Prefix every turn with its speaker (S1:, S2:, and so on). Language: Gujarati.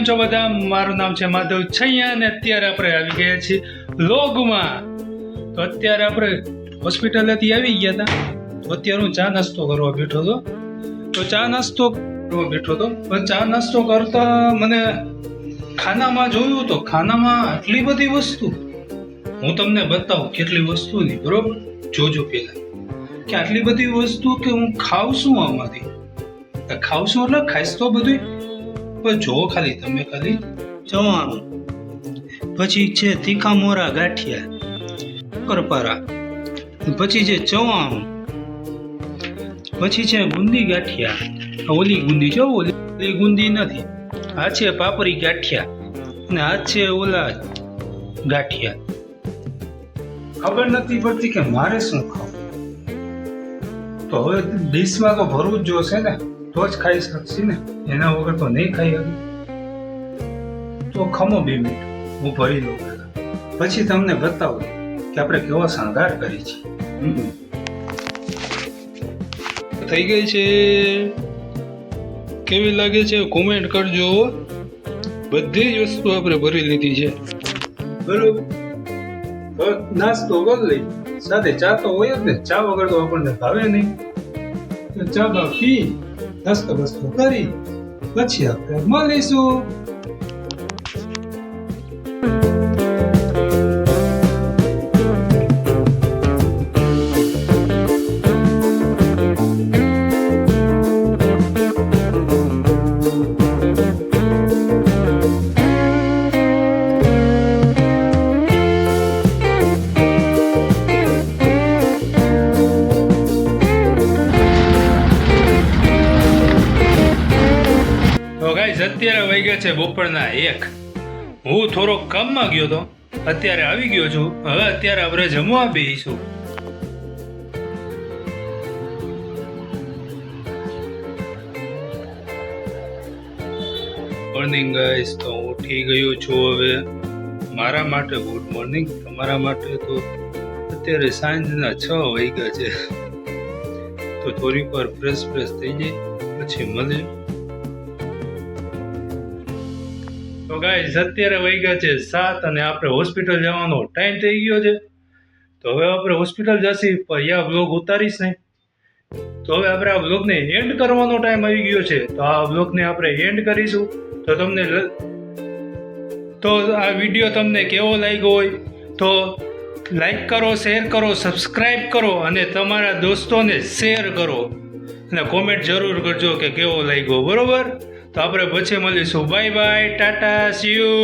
S1: કેમ છો બધા? મારું નામ છે માધવ છૈયા અને અત્યારે આપણે આવી ગયા છીએ લોગમાં. તો અત્યારે આપણે હોસ્પિટલેથી આવી ગયા હતા. તો અત્યારે હું ચા નાસ્તો કરવા બેઠો હતો. પણ ચા નાસ્તો કરતા મને ખાનામાં જોયું તો ખાનામાં આટલી બધી વસ્તુ. હું તમને બતાવું કેટલી વસ્તુની, બરોબર? જોજો પેલા કે આટલી બધી વસ્તુ કે હું ખાઉં છું આમાંથી. ખાઉં છું એટલે ખાઈશ તો બધું, પણ જો ખાલી તમે ખાલી ચવાણું, પછી છે તીખા મોરા ગાંઠિયા કરપારા, પછી છે ચવાણું, પછી છે ગુંદી ગાંઠિયા. ઓલી ગુંદી જો, ઓલી ગુંદી નથી, આ છે પાપરી ગાંઠિયા અને આ છે ઓલા ગાંઠિયા. ખબર નથી પડતી કે મારે શું ખાવું. તો હવે ડીશમાં તો ભરવું જ જોશે ને, તો જ ખાઈ શકશે ને, એના વગર તો નહીં ખાઈ શકે. તો ખમો 2 મિનિટ, હું ભરી લઉં પહેલા, પછી તમને બતાવું કે આપણે કેવો શણગાર કરી છે. થઈ ગઈ છે, કેવી લાગે છે કોમેન્ટ કરજો. બધી જ વસ્તુ આપણે ભરી લીધી છે, બરોબર? નાસ્તો કરી લઈ, સાથે ચા તો હોય જ ને, ચા વગર તો આપણને ભાવે નહીં. તો ચા બા પી, નાસ્તો બસ્તો કરી, પછી આપણે મળીશું. અત્યારે વાગ્યા છે બપોરના 1. હું થોડો કામમાં ગયો હતો, અત્યારે આવી ગયો છું. હવે અત્યારે આપણે જમવા બેસીશું. મોર્નિંગ ગાઈસ, તો હું ઉઠી ગયો છું. હવે મારા માટે ગુડ મોર્નિંગ, તમારા માટે તો અત્યારે સાંજના 6 વાગ્યા છે. તો થોડીક વાર ફ્રેશ થઈ જાય પછી મળીએ. તો ગાઈસ અત્યારે વાગ્યા છે 7 અને આપણે હોસ્પિટલ જવાનો ટાઈમ થઈ ગયો છે. તો હવે આપણે હોસ્પિટલ જશી, પણ આ બ્લોગ ઉતારીશ નહીં. તો હવે આપણે આ બ્લોગને એન્ડ કરવાનો ટાઈમ આવી ગયો છે. તો આ બ્લોગને આપણે એન્ડ કરીશું. તો આ વિડીયો તમને કેવો લાગ્યો હોય તો લાઈક કરો, શેર કરો, સબસ્ક્રાઈબ કરો અને તમારા દોસ્તોને શેર કરો અને કોમેન્ટ જરૂર કરજો કે કેવો લાગ્યો, બરોબર? તો આપણે પછી મળીશું. Bye bye, Tata, C you.